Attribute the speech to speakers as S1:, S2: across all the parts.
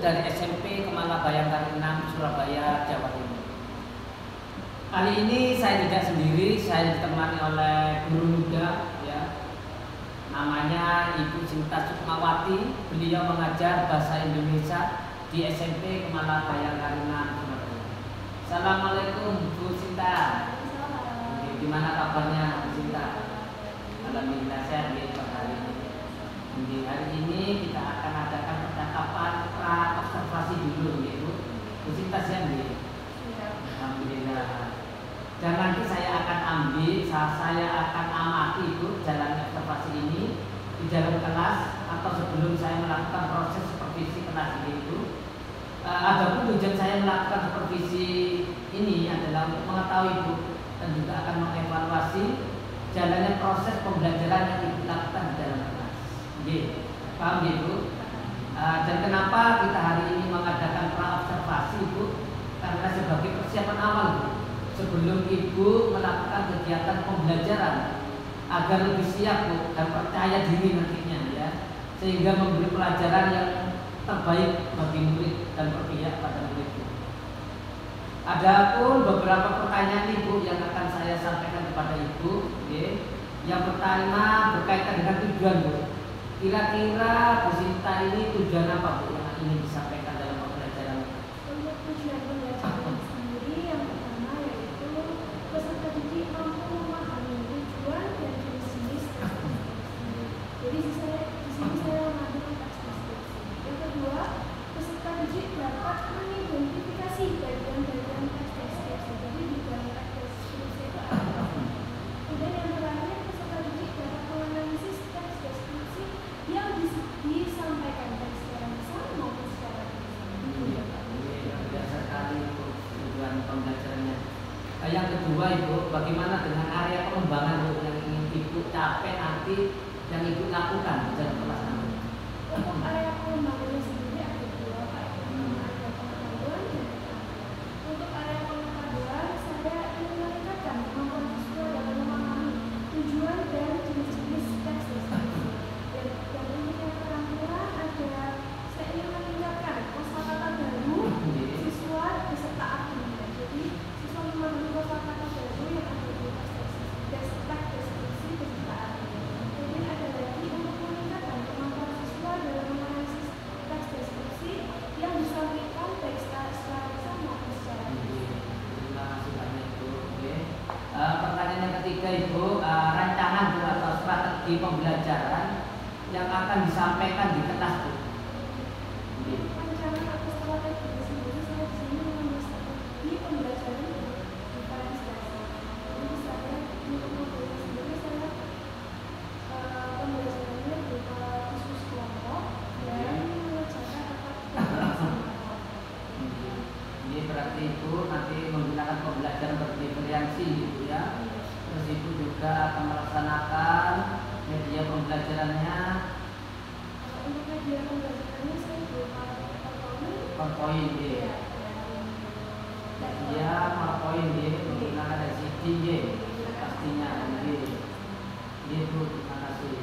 S1: dari SMP Kemala Bayangkari 6 Surabaya, Jawa Timur. Kali ini saya tidak sendiri, saya ditemani oleh guru muda, ya. Namanya Ibu Sinta Sukmawati. Beliau mengajar bahasa Indonesia di SMP Kemala Bayangkari 6 Surabaya. Assalamualaikum Bu Sinta. Gimana kabarnya Bu Sinta? Alhamdulillah sehat ya Pak hari ini. Di hari ini kita akan adakan percakapan pra observasi dulu, ya Bu. Bu Sinta siap ya? Alhamdulillah. Dan nanti saya akan ambil, saya akan amati Ibu jalan observasi ini di dalam kelas atau sebelum saya melakukan proses supervisi kelas ini Ibu. Adapun tujuan saya melakukan supervisi ini adalah untuk mengetahui Ibu dan juga akan mengevaluasi jalannya proses pembelajaran yang Ibu lakukan di dalam kelas. Oke, paham Ibu? Dan kenapa kita hari ini mengadakan pra observasi Ibu? Karena sebagai persiapan awal Bu, sebelum Ibu melakukan kegiatan pembelajaran agar lebih siap Bu dan percaya diri nantinya ya, sehingga memberi pelajaran yang terbaik bagi murid dan berpihak pada murid Bu. Adapun beberapa pertanyaan Ibu yang akan saya sampaikan kepada Ibu, okay. Yang pertama berkaitan dengan tujuan Bu. Kira-kira Bu Sinta ini tujuan apa Bu yang ingin disampaikan dalam pembelajaran?
S2: Untuk tujuan pembelajaran sendiri yang pertama yaitu peserta didik mampu memahami tujuan dan jenis-jenis teks. Jadi di sini saya mengambil teks deskripsi. Yang kedua, peserta didik dapat mengidentifikasi bagian-bagian teks deskripsi. Jadi di dalam teks deskripsi itu ada. Kemudian yang terakhir, peserta didik dapat menganalisis teks deskripsi yang disampaikan baik secara lisan maupun secara tulisan.
S1: Biasa sekali Bu tujuan pembelajarannya. Yang kedua Ibu, bagaimana dengan area pengembangan Bu yang ingin Ibu capai nanti yang Ibu lakukan di dalam kelas nanti?
S2: Untuk area pengembangannya sendiri ada dua Pak. Ada pengetahuan dan pengetahuan. Untuk area pengetahuan, saya ingin meningkatkan kemampuan siswa dalam memahami tujuan dan jenis-jenis teks deskripsi. Dan ini yang terakhir ada, saya ingin meningkatkan kosakata baru siswa beserta artinya. Jadi siswa memahami kosakata baru yang ada di teks deskripsi beserta artinya. Kemudian ada lagi untuk meningkatkan kemampuan siswa dalam menganalisis teks deskripsi yang disampaikan baik secara lisan maupun secara tulisan.
S1: Terima kasih banyak Bu. Pertanyaan yang ketiga Ibu, rancangan Bu atau strategi pembelajaran yang akan disampaikan di kelas Bu.
S2: Rancangan atau strategi sendiri saya di sini mengambil strategi pembelajaran diferensiasi. Jadi saya untuk modelnya sendiri saya pembelajarannya berupa diskusi kelompok dan mengerjakan aktivitas.
S1: Ini berarti Ibu nanti menggunakan pembelajaran berdiferensi Ibu ya. Terus Ibu juga akan melaksanakan media pembelajarannya
S2: Untuk media pembelajarannya saya berupa
S1: PowerPoint ya. Ya, PowerPoint ya, menggunakan ICT ya, pastinya ya. Ini Bu, terima kasih.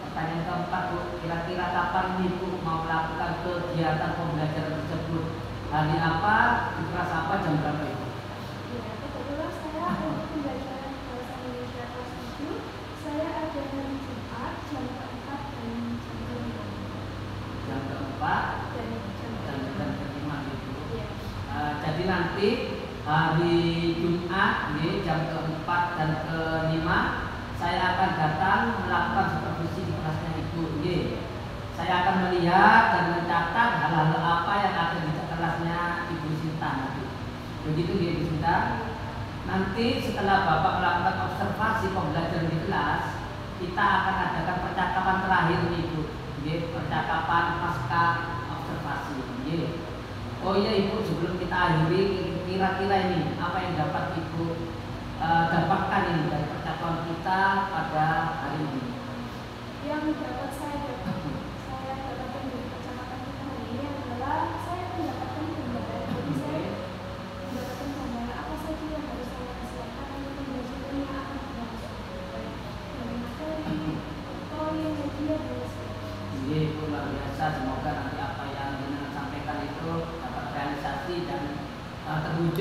S1: Pertanyaan keempat Bu, kira-kira kapan Ibu mau melakukan kegiatan pembelajaran tersebut? Hari apa, di kelas apa, jam berapa Ibu?
S2: Ya, kebetulan saya untuk pembelajaran bahasa Indonesia kelas 7 saya ada hari Jumat jam 4 dan jam 5.
S1: Jam keempat
S2: Dan jam
S1: dan jam kelima Ibu.
S2: Ya.
S1: Jadi nanti hari Jumat jam keempat dan kelima saya akan datang melakukan supervisi di kelasnya Ibu. Saya akan melihat dan mencatat hal-hal apa yang ada di kelasnya Ibu Sinta nanti. Begitu Ibu Sinta. Nanti setelah Bapak melakukan observasi pembelajaran di kelas, kita akan adakan percakapan terakhir Ibu. Percakapan pasca observasi. Oh iya Ibu, sebelum kita akhiri, kira-kira ini apa yang dapat Ibu dapatkan ini dari percakapan kita pada hari ini?
S2: Yang dapat saya dapatkan dari percakapan kita hari ini adalah saya mendapatkan gambaran. Jadi saya mendapatkan gambaran apa saja yang harus saya persiapkan untuk pembelajaran yang akan berlangsung. Baik dari materi, poin, media, dan sebagainya.
S1: Ibu luar biasa, semoga nanti apa yang dengan sampaikan itu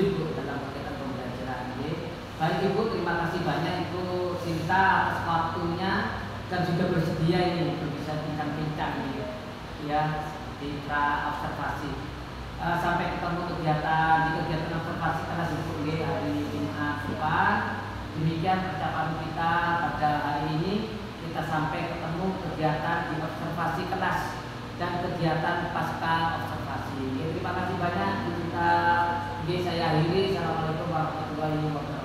S1: lanjut Bu dalam kegiatan pembelajaran. Baik Ibu, terima kasih banyak Ibu Sinta atas waktunya dan juga bersedia ini bisa bincang-bincang ya di pra observasi. Sampai ketemu di kegiatan observasi kelas Ibu hari Jumat depan. Demikian percakapan kita pada hari ini. Kita sampai ketemu kegiatan di observasi kelas dan kegiatan pasca observasi. Terima kasih banyak. Saya akhiri. Assalamualaikum warahmatullahi wabarakatuh.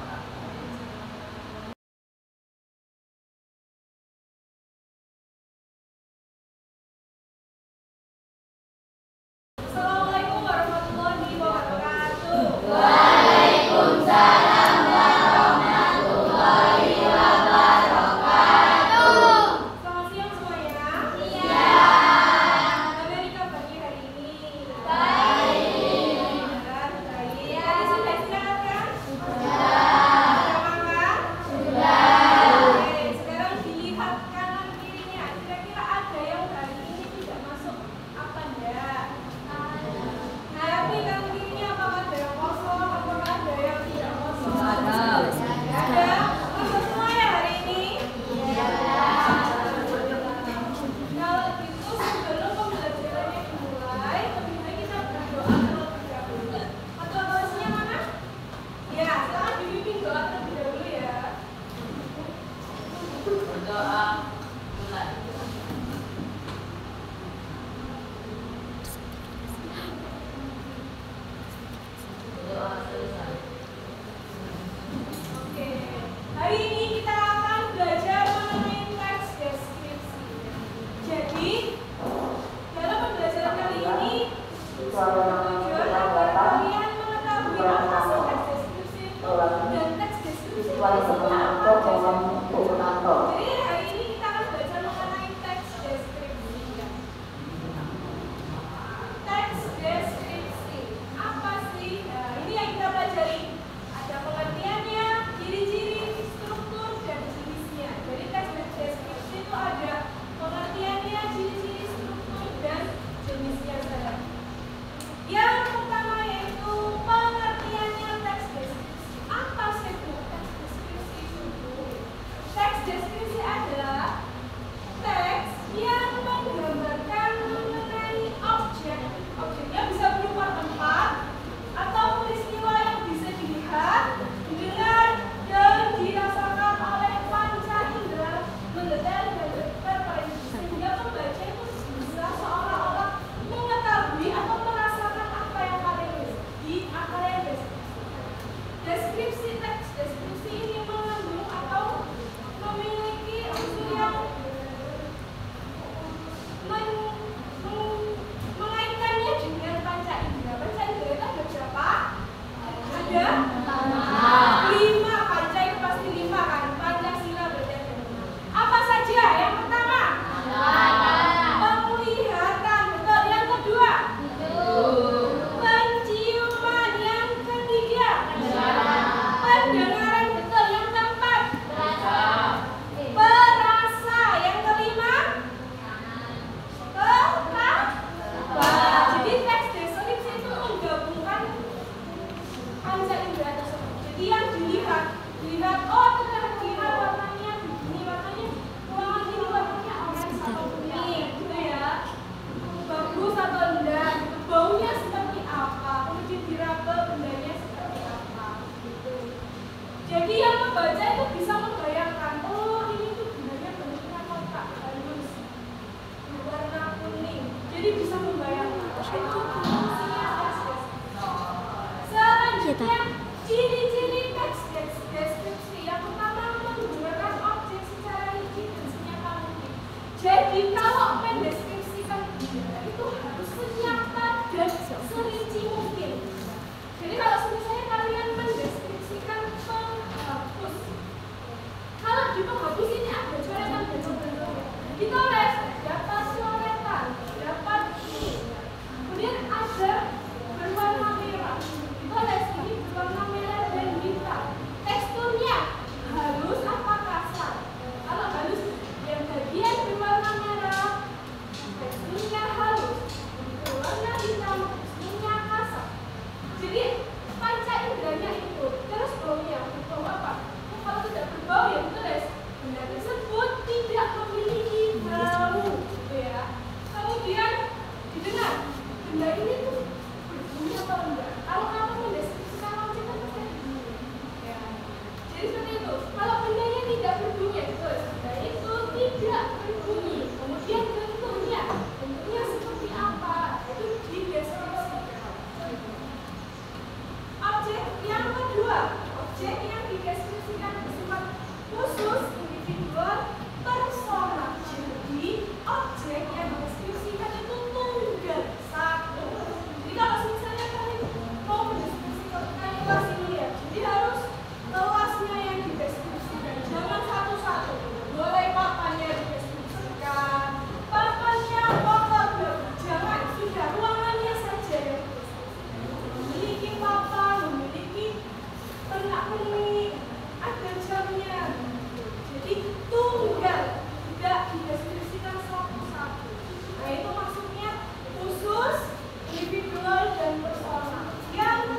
S2: Assalamualaikum warahmatullahi wabarakatuh.
S3: Waalaikumsalam warahmatullahi wabarakatuh.
S2: Selamat siang semuanya.
S3: Siang.
S2: Bagaimana kabarnya hari ini?
S3: Baik.
S2: Baik. Tadi sudah istirahat kan?
S3: Sudah.
S2: Sudah makan?
S3: Sudah.
S2: Oke, sekarang dilihat kanan kirinya. Kira-kira ada yang hari ini tidak masuk apa enggak? Nah, ini kanan kirinya apakah ada yang kosong? Apakah ada yang tidak kosong?
S1: Ada.
S2: Ada. Masuk semua ya hari ini? Kalau gitu sebelum pembelajarannya dimulai, lebih baik kita berdoa terlebih dahulu. Atau tulisnya mana? Ya, silakan dibimbing doa terlebih dahulu ya.
S1: Berdoa mulai. Berdoa selesai.
S2: Oke, hari ini kita akan belajar mengenai teks deskripsi. Jadi, dalam pembelajaran kali ini tujuan agar kalian mengetahui apa sih teks deskripsi itu dan teks deskripsi itu isinya apa aja. Jadi hari ini kita akan belajar mengenai teks deskripsi. Teks deskripsi apa sih? Nah, ini yang kita pelajari. Ada pengertiannya, ciri-ciri, struktur, dan jenisnya. Jadi teks deskripsi itu ada pengertiannya, ciri-ciri, struktur, dan jenisnya saja. Yang pertama yaitu pengertiannya teks deskripsi. Apa sih itu teks deskripsi itu? Teks deskripsi adalah teks yang menggambarkan mengenai objek. Objeknya bisa berupa tempat atau peristiwa yang bisa dilihat, didengar, dan dirasakan oleh panca indera mendetail dan terperinci sehingga pembaca itu bisa seolah-olah mengetahui atau merasakan apa yang kalian deskripsikan. Deskripsi teks deskripsi ini mengandung atau memiliki unsur yang mengaitkannya dengan panca indera. Panca indera itu ada berapa? Ada 5. Panca itu pasti 5 kan? Pancasila berarti ada 5. Apa saja? Yang pertama, penglihatan. Betul. Yang kedua, penciuman. Yang ketiga, pendengaran. Betul. Yang keempat, perasa. Yang kelima, jadi teks deskripsi itu menggabungkan panca indera tersebut. Jadi yang dilihat, oh ternyata terlihat warnanya begini, warnanya ruangan ini warnanya orange atau kuning, gitu ya. Bagus atau enggak, gitu. Baunya seperti apa, kemudian diraba bendanya seperti apa, gitu. Jadi yang membaca itu bisa membayangkan, oh ini tuh bendanya bentuknya kotak halus, warna kuning. Jadi bisa membayangkan. Itu fungsinya teks deskripsi. Selanjutnya, ciri-ciri teks deskripsi. Yang pertama, menggunakan objek secara rinci dan senyata mungkin. Jadi kalau mendeskripsikan benda itu harus senyata dan serinci mungkin. Jadi kalau misalnya kalian mendeskripsikan penghapus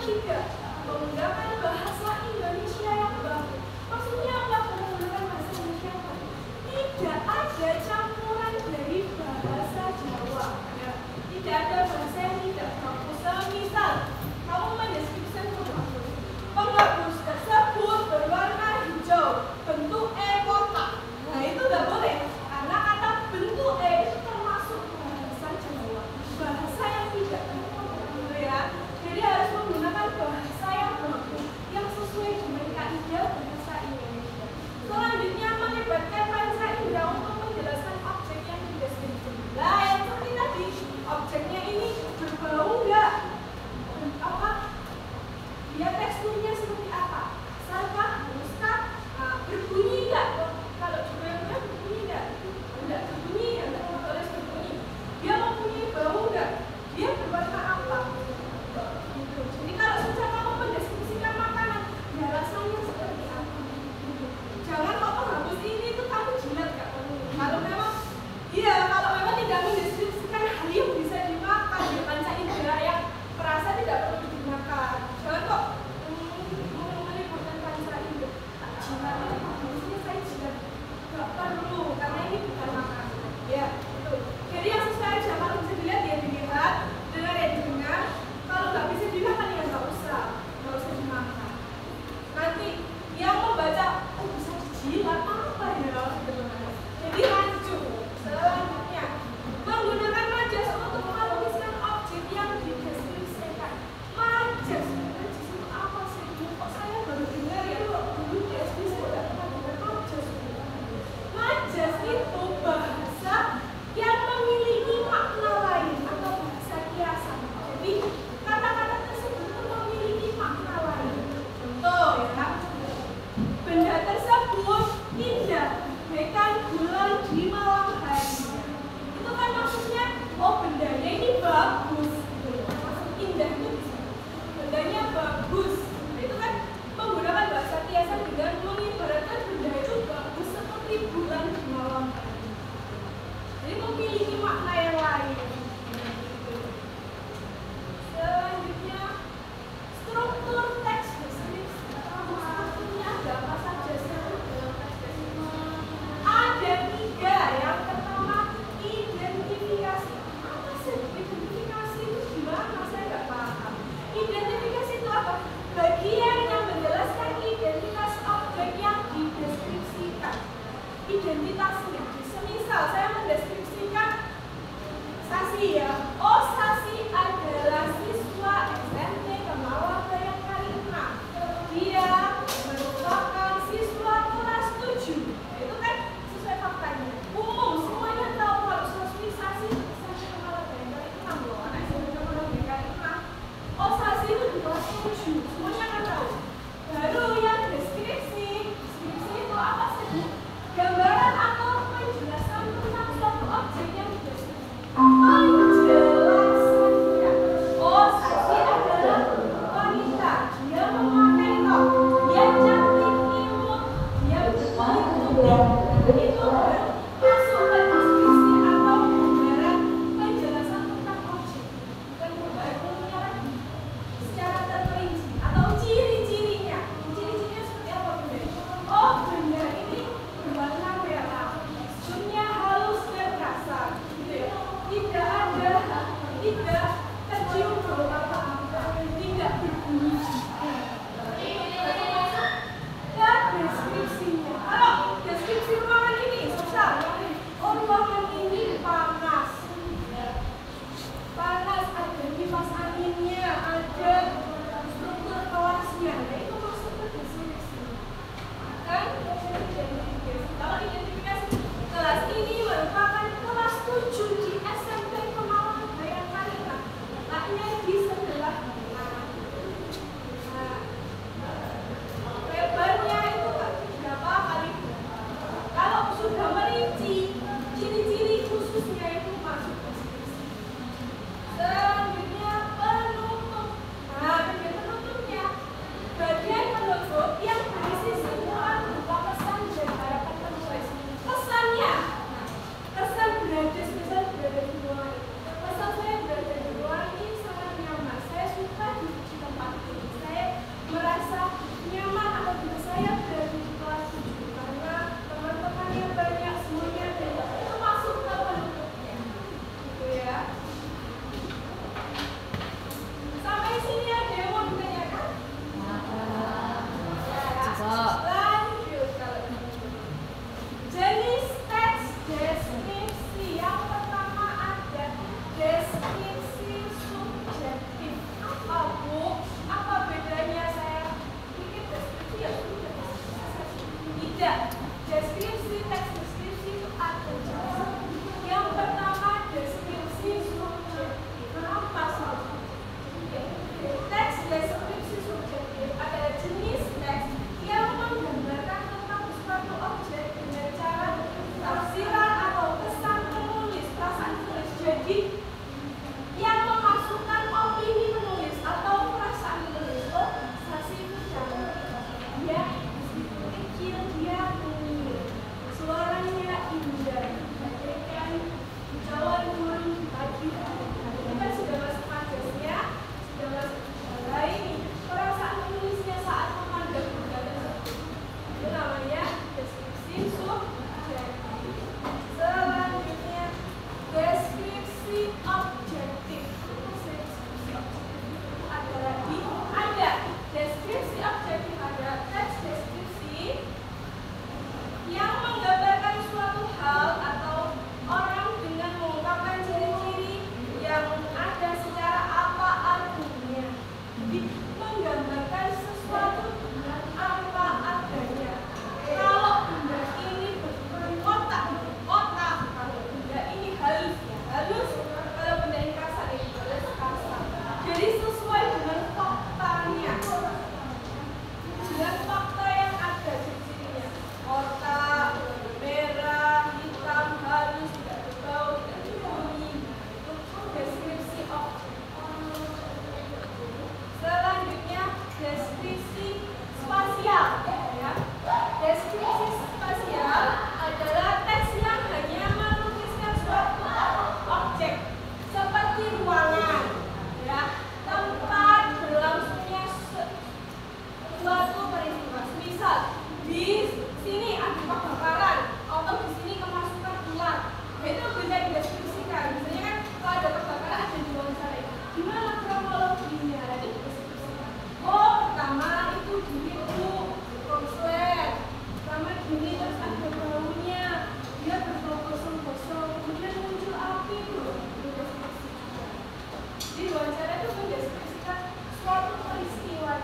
S2: tidak menggunakan bahasa Indonesia yang baku. Maksudnya apa menggunakan bahasa Indonesia yang baku? Tidak ada campuran dari bahasa Jawa. Ya. Tidak ada bahasa yang tidak baku. Semisal kamu mendeskripsikan penghapus. Penghapus tersebut berwarna hijau, bentuk E kotak. Nah itu nggak boleh, karena kata bentuk E itu termasuk bahasa Jawa, bahasa yang tidak baku, ya. Jadi harus menggunakan bahasa yang baku, yang sesuai dengan kaidah bahasa Indonesia. Selanjutnya melibatkan panca indera untuk menjelaskan objek yang dideskripsikan. Nah yang seperti tadi, objeknya ini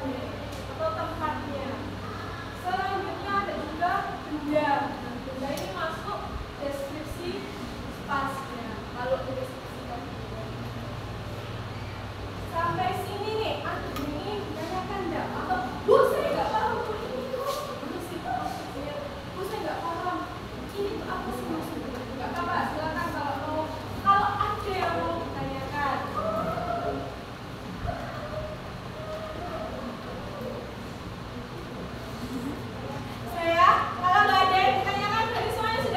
S2: objek atau tempatnya. Selanjutnya ada juga benda. Nah, benda ini masuk deskripsi spasnya. Kalau deskripsi objek. Sampai sini nih, aduh ini tanyakan enggak? Atau Bu, saya nggak paham Bu, ini tuh apa sih maksudnya? Bu, saya nggak paham. Ini tuh apa sih maksudnya? Nggak apa-apa, silakan kalau mau. Kalau ada yang mau ditanyakan. Saya, kalau nggak ada yang ditanyakan, dari semuanya sudah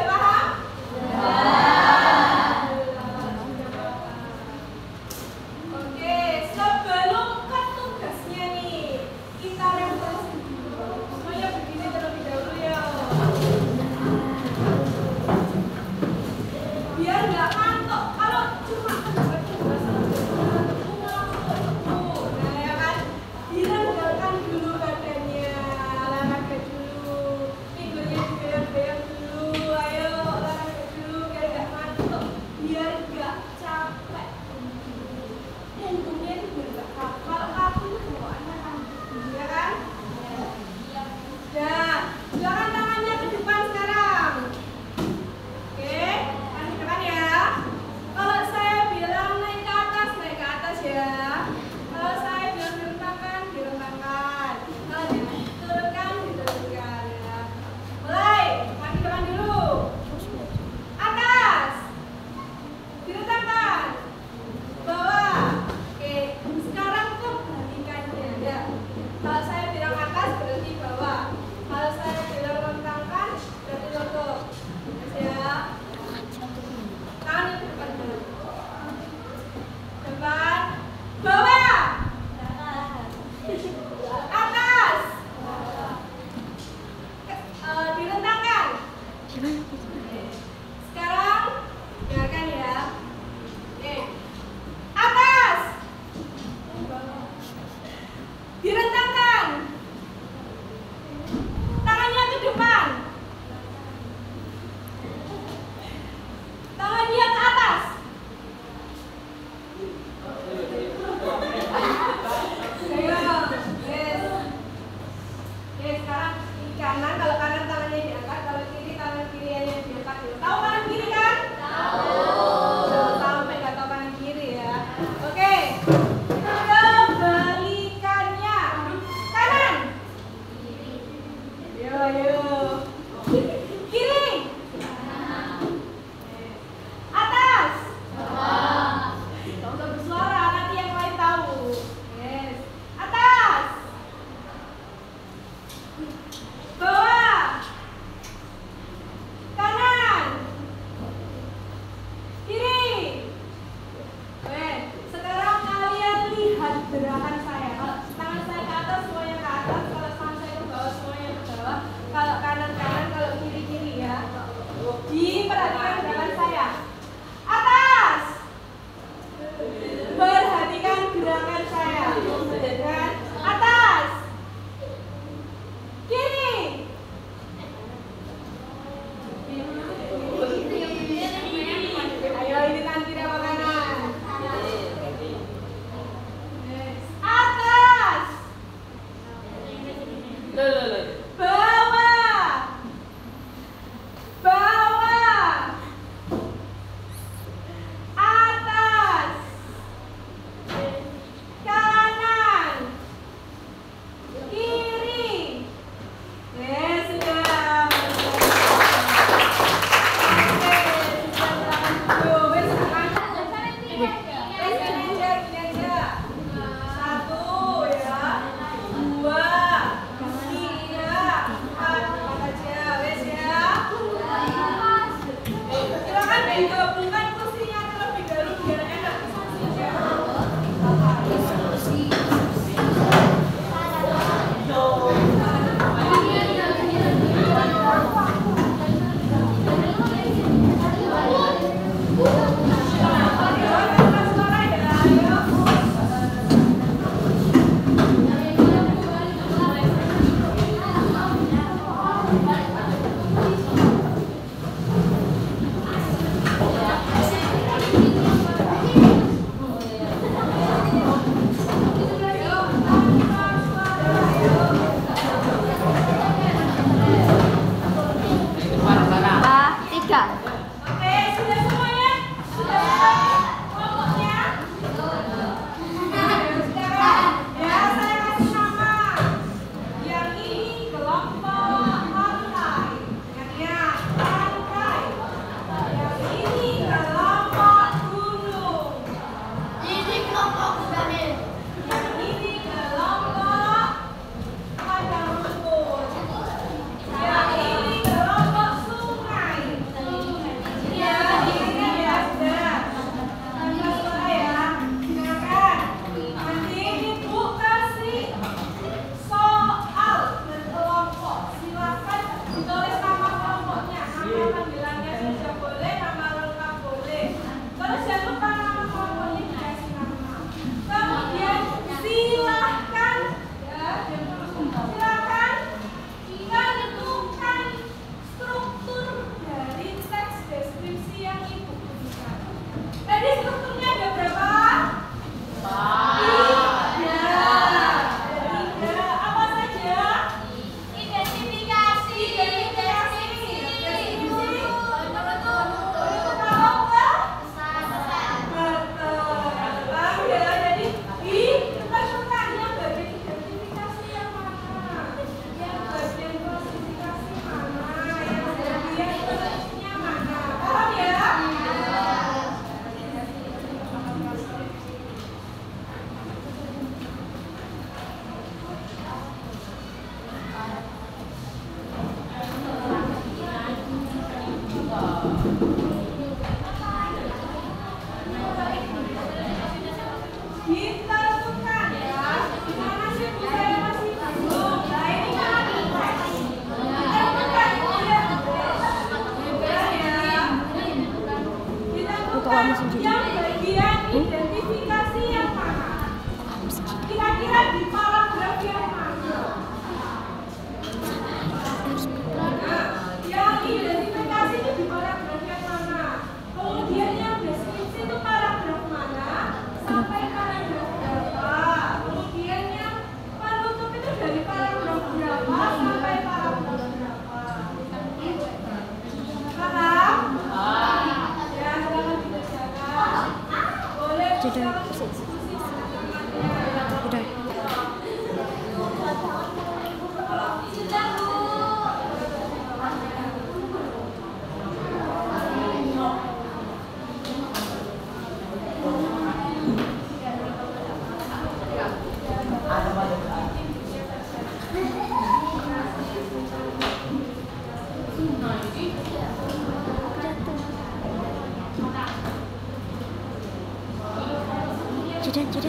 S4: Jedan,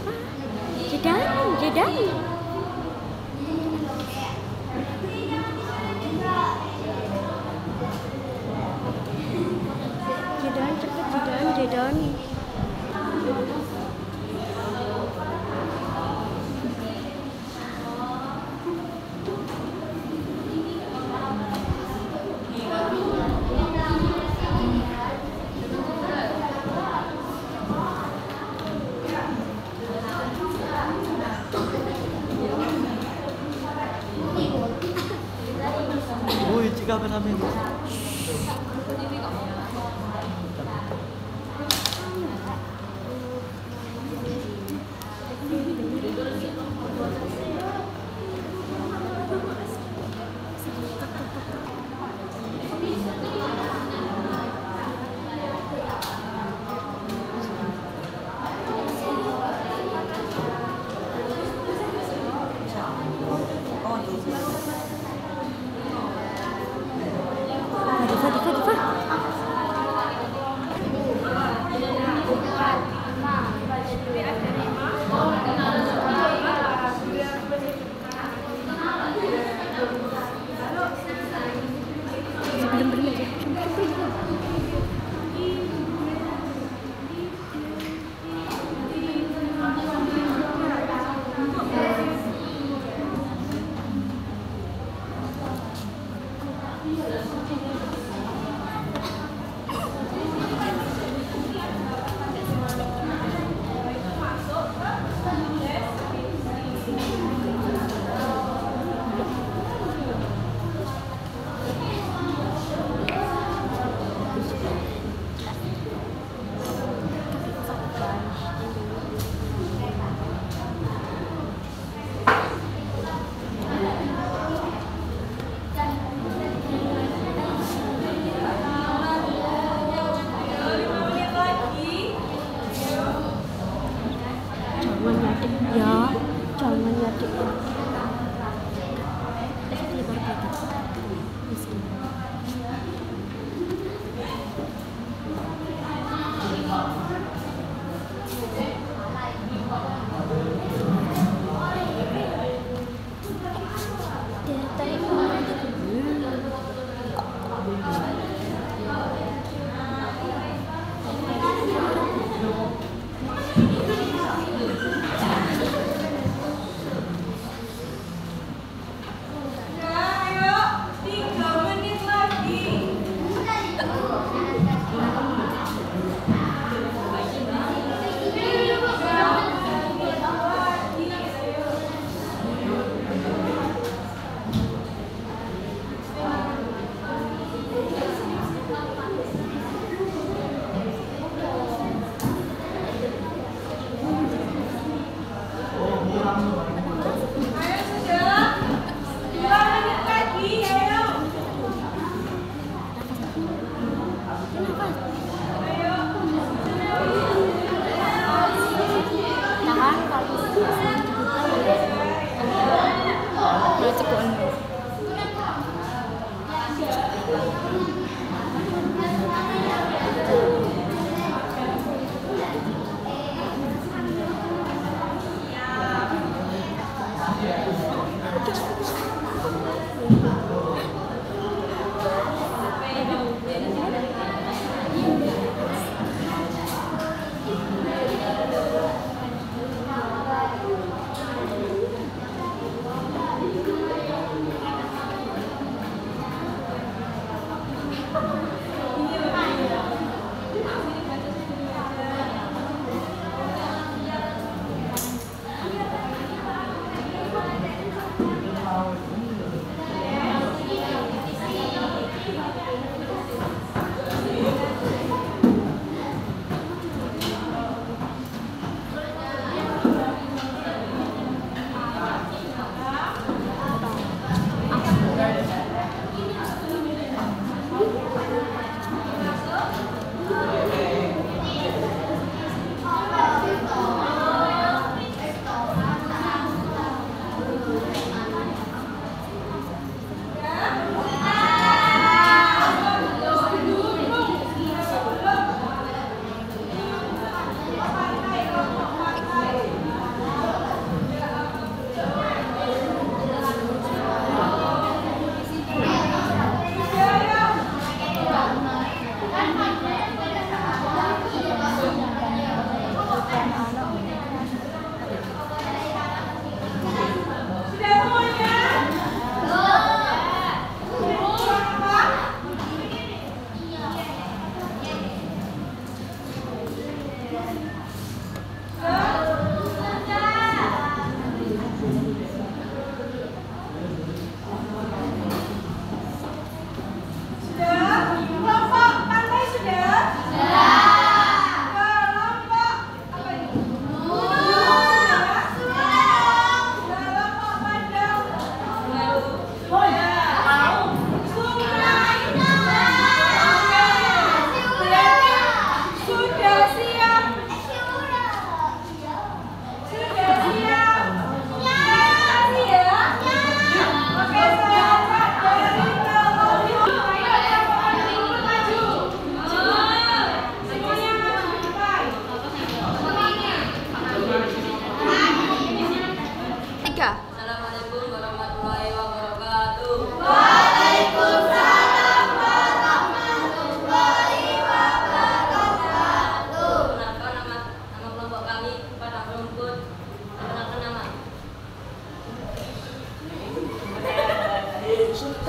S4: Pak. Jedan. Jedan.
S5: Woi, jika kami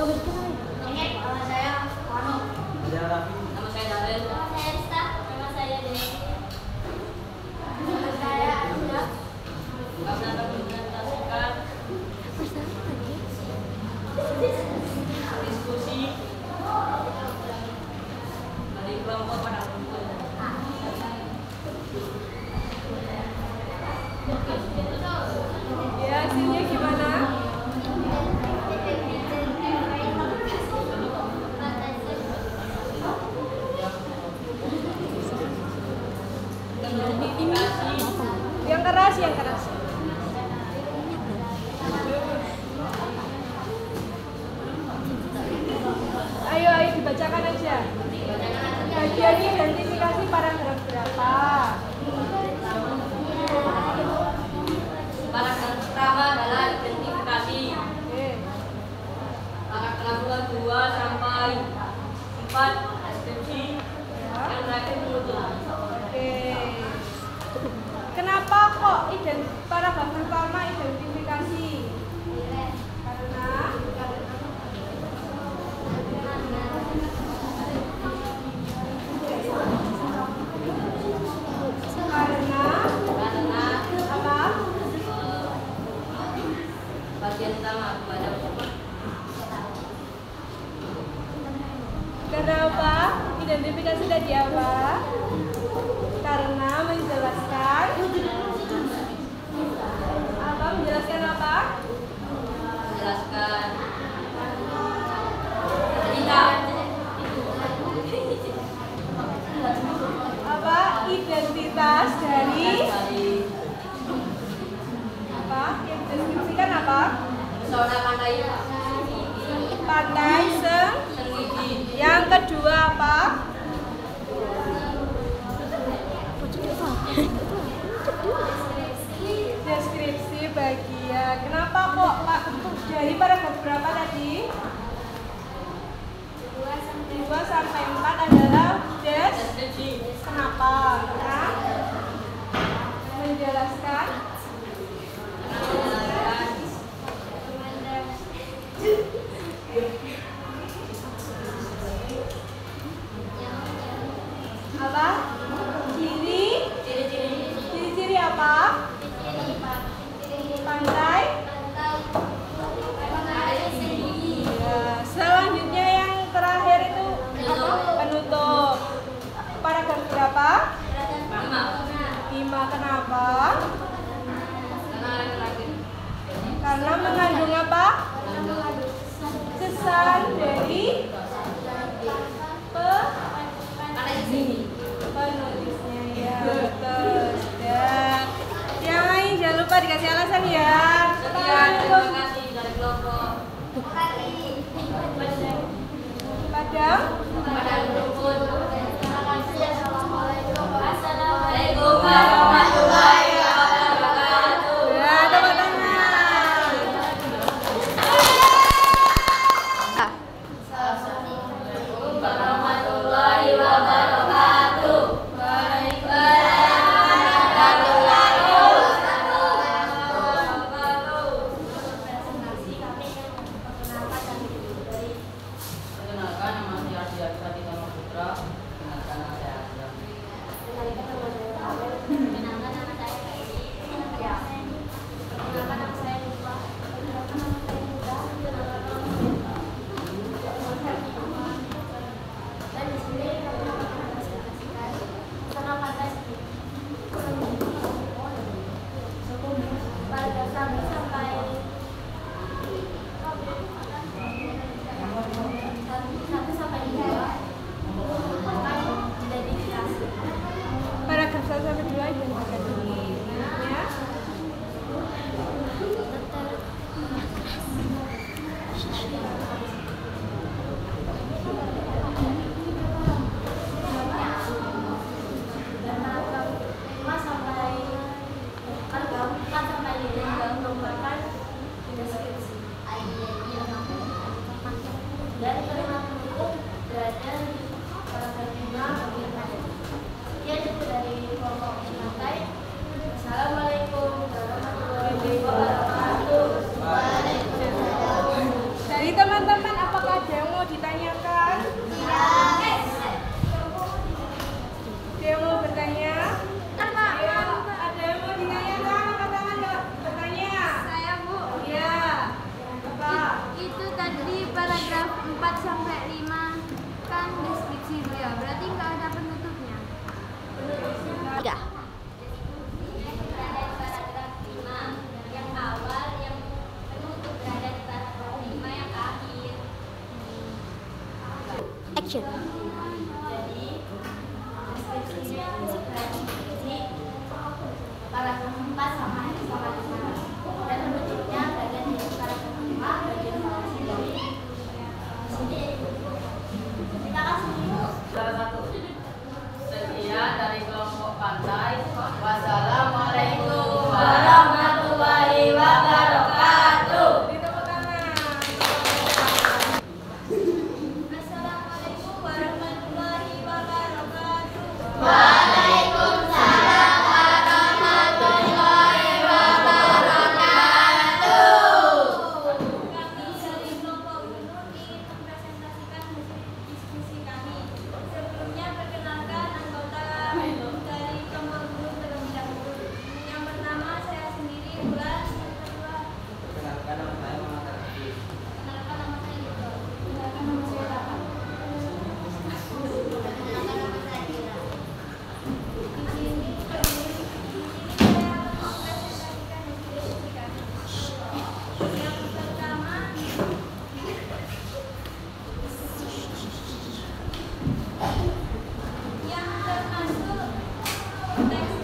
S4: berkenalan.
S3: Nama saya Wano.
S1: Nama saya Darren.
S3: Nama saya Rista. Nama saya Desi. Nama saya Aida.
S1: Kami akan mempresentasikan diskusi dari kelompok pada kumpul.
S2: Ya, hasilnya gimana? Yang keras, yang keras. Ayo, ayo dibacakan aja. Bagian identifikasi paragraf berapa?
S1: Paragraf pertama adalah identifikasi.
S2: Oke.
S1: Paragraf 2 sampai 4 deskripsi. Yang terakhir penutup.
S2: Oke. Kenapa kok paragraf pertama identifikasi? Karena apa?
S1: Bagian utama kepada
S2: Kenapa identifikasi tadi apa? Karena menjelaskan apa? Menjelaskan apa?
S1: menjelaskan cerita
S2: Apa? Identitas dari apa? Yang deskripsikan apa?
S1: pesona
S2: Pantai
S1: Senggigi.
S2: Yang kedua apa? Deskripsi bagian. Kenapa kok Pak? Dari paragraf berapa tadi? 2 sampai 4 adalah
S1: Deskripsi.
S2: Kenapa? Karena menjelaskan apa? Ciri-ciri apa? Pantai. Ya, selanjutnya yang terakhir itu apa? Penutup. Paragraf berapa? 5. Kenapa? Karena mengandung apa? Kesan dari penulisnya ya. Betul. Dan yang lain jangan lupa dikasih alasan ya.
S1: Sekian, terima kasih dari kelompok
S2: Padang.
S1: Assalamualaikum warahmatullahi wabarakatuh.
S2: Ya, tepuk tangan.
S1: Warahmatullahi wabarakatuh. Perkenalkan, nama saya Ardian Putra. Dengan saya Ardian.
S4: action.
S3: Jadi deskripsinya itu deskripsi paragraf 4 sama 5 dan menunjuknya bagian dari paragraf 5 bagian narasi dari sini. Terima kasih.
S1: Salah satu. Sekian dari kelompok pantai. Wassalamualaikum warahmatullahi wabarakatuh.
S3: Assalamualaikum warahmatullahi wabarakatuh.
S5: Waalaikumsalam warahmatullahi wabarakatuh.
S3: Kami dari kelompok Gunung ingin mempresentasikan hasil diskusi kami. Sebelumnya perkenalkan anggota dari kelompok Gunung terlebih dahulu. Yang pertama saya sendiri Bulan, yang kedua
S1: Perkenalkan nama saya Muhammad Arfi.
S3: kenalkan nama saya Yudo.
S2: Kenalkan nama saya Tata.
S3: Kenalkan nama saya Dira. Di sini saya akan mempresentasikan hasil diskusi kami. Yang pertama yang termasuk teks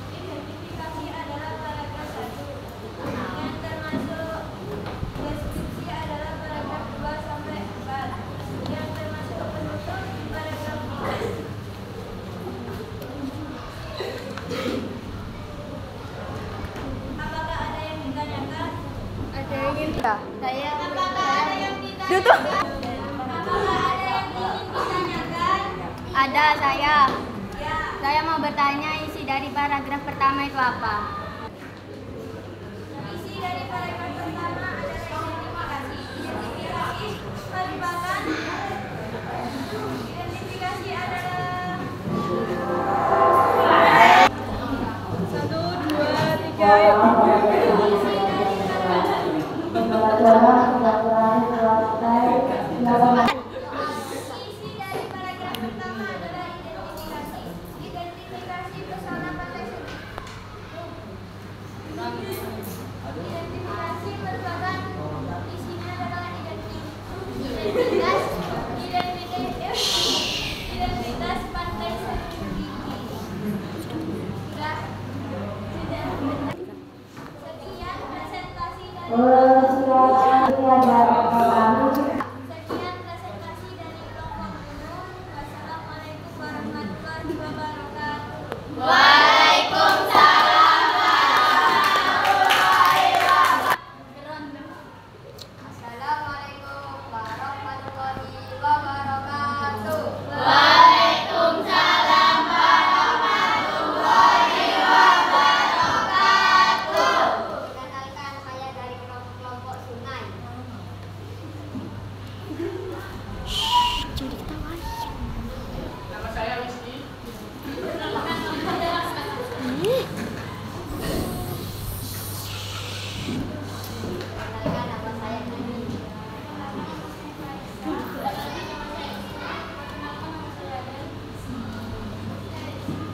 S3: identifikasi adalah paragraf 1. Yang termasuk deskripsi adalah paragraf 2 sampai 4. Yang termasuk penutup paragraf 3. Apakah ada yang ditanyakan?
S2: Ada yang ingin
S3: Saya apakah ada yang ditanyakan? Apakah ada yang ingin ditanyakan?
S5: Ada saya.
S3: Ya.
S5: Saya mau bertanya isi dari paragraf pertama itu apa?
S3: Isi dari paragraf pertama adalah identifikasi. Identifikasi merupakan identifikasi adalah
S2: 1, 2, 3, ayo.
S3: isi dari paragraf isi dari paragraf pertama adalah identifikasi. Identifikasi pesona pantai Sejuk. Identifikasi merupakan isinya adalah identitas pantai Sejuk ini. Sudah. Sekian presentasi dari Sekian presentasi dari kelompok Gunung. Wassalamualaikum warahmatullahi wabarakatuh.
S5: Assalamualaikum warahmatullahi wabarakatuh. Perkenalkan saya dari kelompok Sungai.
S4: Jangan diketawain.
S1: Nama saya Rizky.
S5: Perkenalkan nama saya Nani.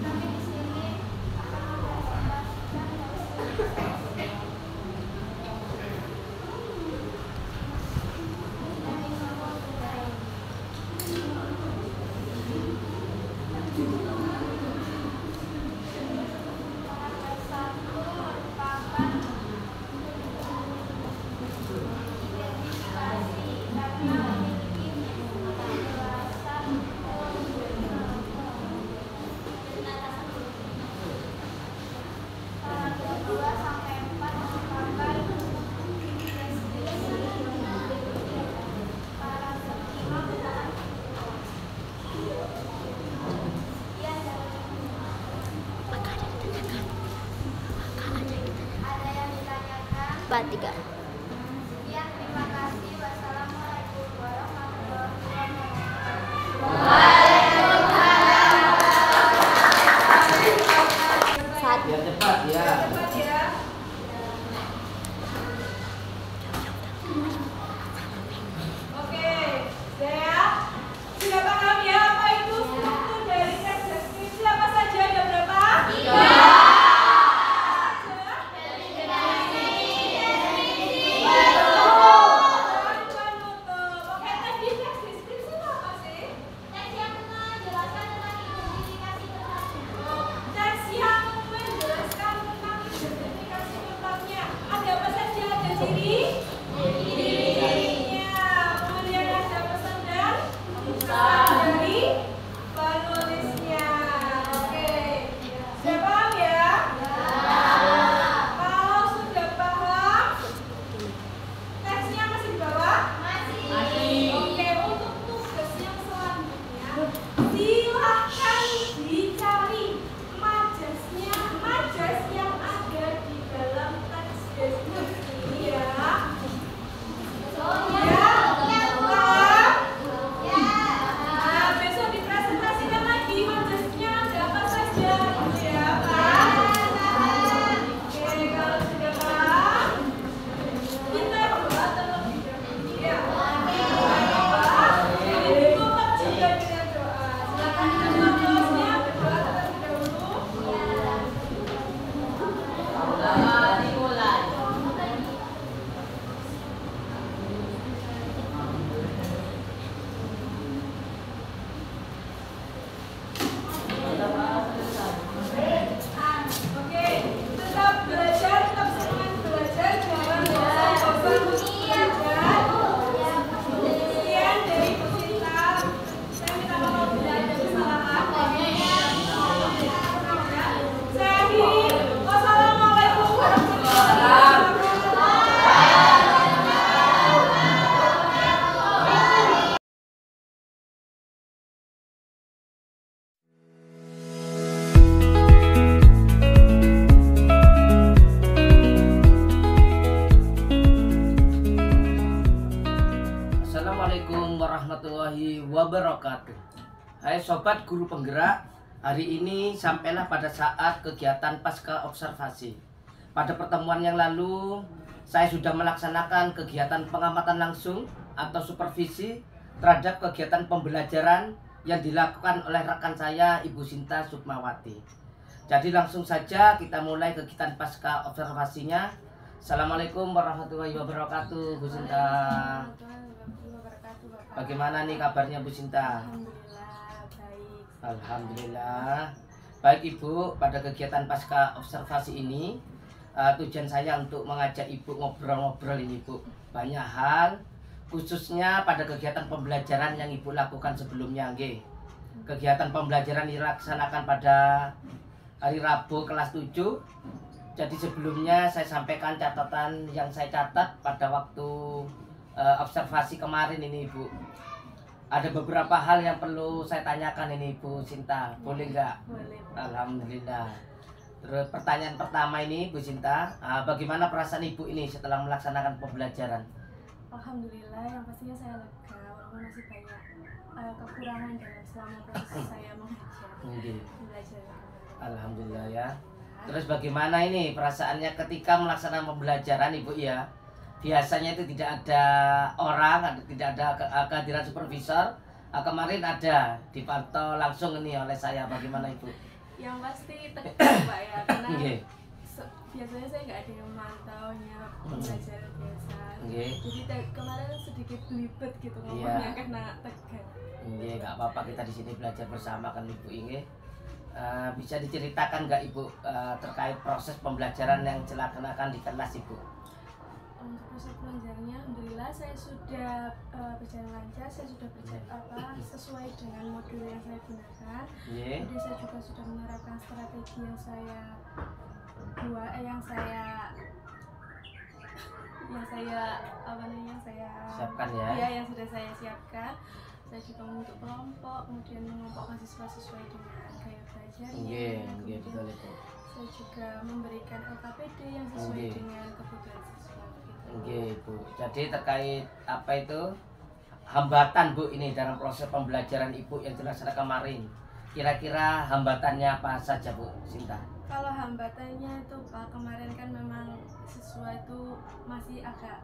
S3: Kami di sini
S5: Ada yang ditanyakan? 3.
S3: ya, terima kasih. Wassalamualaikum warahmatullahi wabarakatuh.
S1: Biar cepat ya.
S2: Cepat ya. Oke, saya sudah paham ya apa itu struktur dari teks deskripsi apa saja? Ada berapa? 3.
S6: wabarakatuh. Hai sobat guru penggerak, hari ini sampailah pada saat kegiatan pasca observasi. Pada pertemuan yang lalu, saya sudah melaksanakan kegiatan pengamatan langsung atau supervisi terhadap kegiatan pembelajaran yang dilakukan oleh rekan saya, Ibu Sinta Sukmawati. Jadi langsung saja kita mulai kegiatan pasca observasinya. Assalamualaikum warahmatullahi wabarakatuh, Bu Sinta. Bagaimana nih kabarnya Bu Sinta?
S2: Alhamdulillah baik.
S6: Alhamdulillah. Baik Ibu, pada kegiatan pasca observasi ini tujuan saya untuk mengajak Ibu ngobrol-ngobrol ini Bu. Banyak hal, khususnya pada kegiatan pembelajaran yang Ibu lakukan sebelumnya nggih. Kegiatan pembelajaran dilaksanakan pada hari Rabu kelas 7. Jadi sebelumnya saya sampaikan catatan yang saya catat pada waktu observasi kemarin ini Ibu. Ada beberapa hal yang perlu saya tanyakan ini Bu Sinta, boleh nggak?
S2: Boleh.
S6: Alhamdulillah. Terus pertanyaan pertama ini Bu Sinta, bagaimana perasaan Ibu ini setelah melaksanakan pembelajaran?
S2: Alhamdulillah, yang pastinya saya lega walaupun masih banyak kekurangan dalam selama proses saya mengajar belajar.
S6: Alhamdulillah ya. Terus bagaimana ini perasaannya ketika melaksanakan pembelajaran Ibu ya? Biasanya itu tidak ada orang, tidak ada kehadiran supervisor. Kemarin ada dipantau langsung ini oleh saya. Bagaimana Ibu?
S2: Yang pasti tegang Pak ya, karena
S6: Nggih.
S2: biasanya saya nggak ada yang memantaunya pembelajaran biasa. Jadi kemarin sedikit belibet gitu ngomongnya karena tegang.
S6: Nggih, nggak apa-apa, kita di sini belajar bersama kan Ibu ini. Bisa diceritakan nggak Ibu terkait proses pembelajaran yang dilaksanakan di kelas Ibu?
S2: Untuk proses pelajarannya, alhamdulillah saya sudah berjalan lancar, saya sudah sesuai dengan modul yang saya gunakan. Jadi saya juga sudah menerapkan strategi yang saya
S6: siapkan ya.
S2: Iya, yang sudah saya siapkan. Saya juga membentuk kelompok, kemudian mengelompokkan siswa sesuai dengan gaya belajarnya.
S6: Betul itu.
S2: Saya juga memberikan LKPD yang sesuai dengan kebutuhan siswa.
S6: Bu. Jadi terkait apa itu hambatan Bu ini dalam proses pembelajaran Ibu yang dilaksanakan kemarin. Kira-kira hambatannya apa saja Bu Sinta?
S2: Kalau hambatannya itu Pak, kemarin kan memang siswa itu masih agak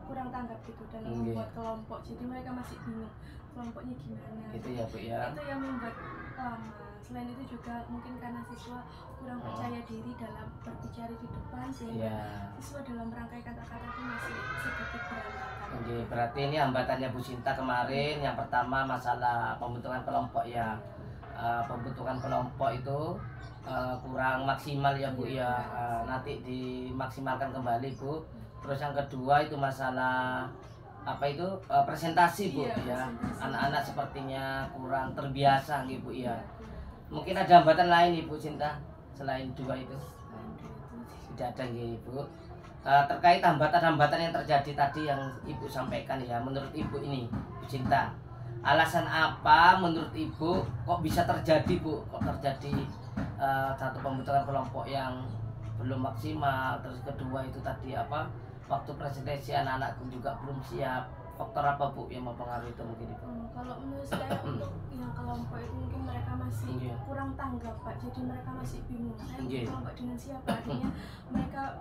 S2: kurang tanggap gitu dalam membuat kelompok. Jadi mereka masih bingung kelompoknya gimana.
S6: Itu ya Bu ya.
S2: Itu yang membuat lama. Selain itu juga mungkin karena siswa kurang percaya diri dalam berbicara di depan sehingga siswa dalam merangkai kata-kata itu masih sedikit berantakan.
S6: Berarti ini hambatannya Bu Sinta kemarin. Yang pertama masalah pembentukan kelompok ya. Pembentukan kelompok itu kurang maksimal ya Bu ya. Nanti dimaksimalkan kembali Bu. Terus yang kedua itu masalah apa itu presentasi Bu ya. Anak-anak sepertinya kurang terbiasa gitu Bu ya. Mungkin ada hambatan lain Ibu Sinta selain dua itu? Tidak ada Ibu. Terkait hambatan-hambatan yang terjadi tadi yang Ibu sampaikan ya, menurut Ibu ini Bu Sinta, alasan apa menurut Ibu kok bisa terjadi Bu? Kok terjadi satu pembentukan kelompok yang belum maksimal, terus kedua itu tadi apa? Waktu presentasi anak-anak juga belum siap. Faktor apa Bu yang mempengaruhi itu mungkin Ibu?
S2: Kalau menurut saya untuk yang kelompok itu mungkin mereka masih kurang tanggap Pak. Jadi mereka masih bingung. Saya kelompok dengan siapa? Artinya mereka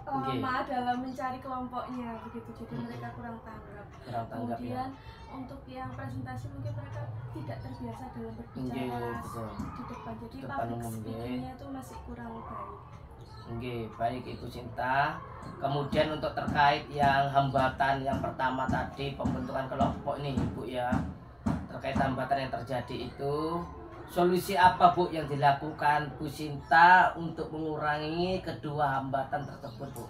S2: lama dalam mencari kelompoknya begitu. Jadi mereka kurang tanggap. Kemudian untuk yang presentasi mungkin mereka tidak terbiasa dalam berbicara di depan. Jadi public speaking-nya itu masih kurang baik.
S6: Baik Ibu Sinta. Kemudian untuk terkait yang hambatan yang pertama tadi pembentukan kelompok ini Ibu ya, terkait hambatan yang terjadi itu, solusi apa Bu yang dilakukan Bu Sinta untuk mengurangi kedua hambatan tersebut Bu?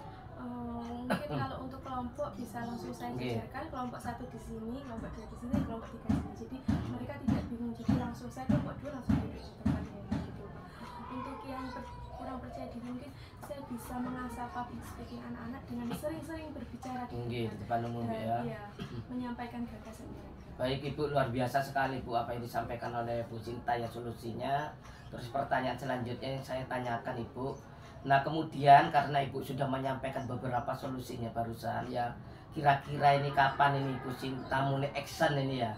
S2: Mungkin kalau untuk kelompok bisa langsung saya jajarkan, kelompok satu di sini, kelompok dua di sini, kelompok tiga di sini. Jadi mereka tidak bingung, jadi langsung saya kelompok dua langsung duduk di tempat ini gitu. Untuk yang kurang percaya diri mungkin saya bisa mengasah public speaking anak-anak dengan sering-sering berbicara
S6: di depan umum ya.
S2: Menyampaikan gagasan mereka.
S6: Baik Ibu, luar biasa sekali Bu apa yang disampaikan oleh Bu Sinta ya solusinya. Terus pertanyaan selanjutnya yang saya tanyakan Ibu. Nah kemudian karena Ibu sudah menyampaikan beberapa solusinya barusan ya, kira-kira ini kapan ini Bu Sinta mulai action ini ya?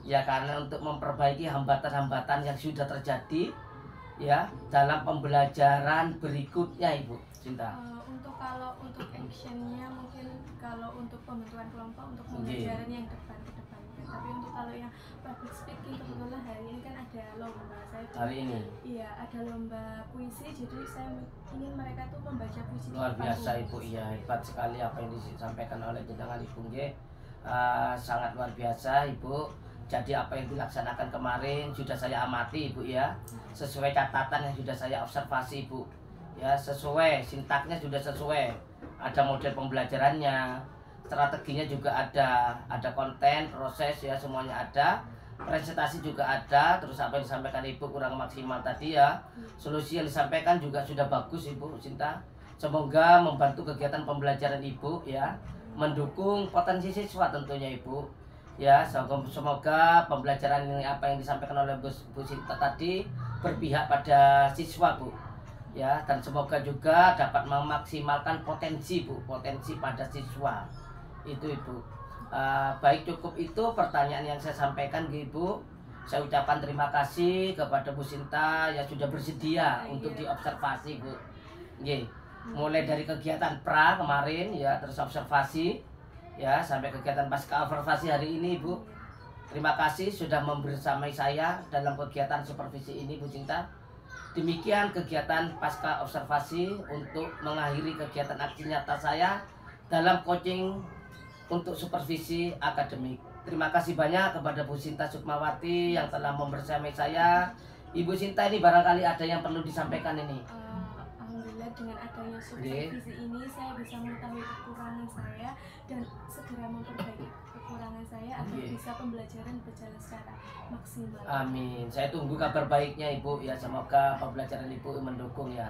S6: ya, karena untuk memperbaiki hambatan-hambatan yang sudah terjadi ya dalam pembelajaran berikutnya Ibu Cinta.
S2: Untuk actionnya mungkin kalau untuk pembentukan kelompok untuk pembelajaran yang depan-depannya, tapi untuk kalau yang public speaking kebetulan hari ini kan ada lomba
S6: Hari ini
S2: iya ada lomba puisi, jadi saya ingin mereka tuh membaca puisi.
S6: Luar biasa Ibu, iya hebat sekali apa yang disampaikan oleh jenengan Ibu nggih. Sangat luar biasa Ibu. Jadi apa yang dilaksanakan kemarin sudah saya amati Ibu ya, sesuai catatan yang sudah saya observasi Ibu ya, sesuai sintaknya sudah sesuai, ada model pembelajarannya, strateginya juga ada konten, proses ya semuanya ada, presentasi juga ada, terus apa yang disampaikan Ibu kurang maksimal tadi ya, solusi yang disampaikan juga sudah bagus Ibu Cinta. Semoga membantu kegiatan pembelajaran Ibu ya, mendukung potensi siswa tentunya Ibu. Ya, semoga pembelajaran ini apa yang disampaikan oleh Bu Sinta tadi berpihak pada siswa Bu. Ya, dan semoga juga dapat memaksimalkan potensi Bu, potensi pada siswa. Itu Ibu. Baik, cukup itu pertanyaan yang saya sampaikan Ibu. Saya ucapkan terima kasih kepada Bu Sinta yang sudah bersedia untuk diobservasi Bu. Nggih. Mulai dari kegiatan pra kemarin ya, terus observasi ya sampai kegiatan pasca observasi hari ini Ibu. Terima kasih sudah membersamai saya dalam kegiatan supervisi ini Bu Cinta. Demikian kegiatan pasca observasi untuk mengakhiri kegiatan aksi nyata saya dalam coaching untuk supervisi akademik. Terima kasih banyak kepada Bu Sinta Sukmawati yang telah membersamai saya. Ibu Sinta, ini barangkali ada yang perlu disampaikan ini.
S2: Alhamdulillah dengan adanya supervisi ini saya bisa mengetahui kekurangan saya dan segera memperbaiki kekurangan saya agar bisa pembelajaran berjalan secara maksimal.
S6: Amin. Saya tunggu kabar baiknya Ibu ya, semoga pembelajaran Ibu mendukung ya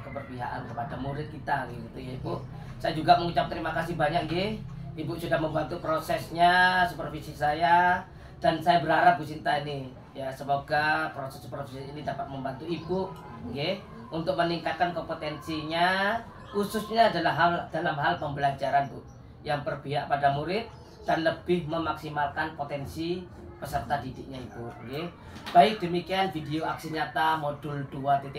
S6: keberpihakan kepada murid kita gitu ya Ibu. Saya juga mengucap terima kasih banyak nggih. Ibu sudah membantu prosesnya supervisi saya, dan saya berharap Bu Sinta ini ya semoga proses supervisi ini dapat membantu Ibu nggih untuk meningkatkan kompetensinya, khususnya dalam hal pembelajaran Bu, yang berpihak pada murid dan lebih memaksimalkan potensi peserta didiknya Ibu. Oke. Baik, demikian video aksi nyata modul 2.3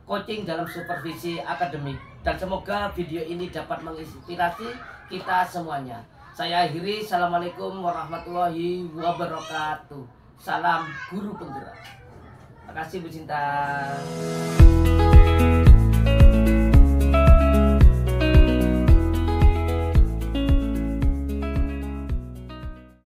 S6: coaching dalam supervisi akademik, dan semoga video ini dapat menginspirasi kita semuanya. Saya akhiri, assalamualaikum warahmatullahi wabarakatuh. Salam guru penggerak. Terima kasih Bu Cinta.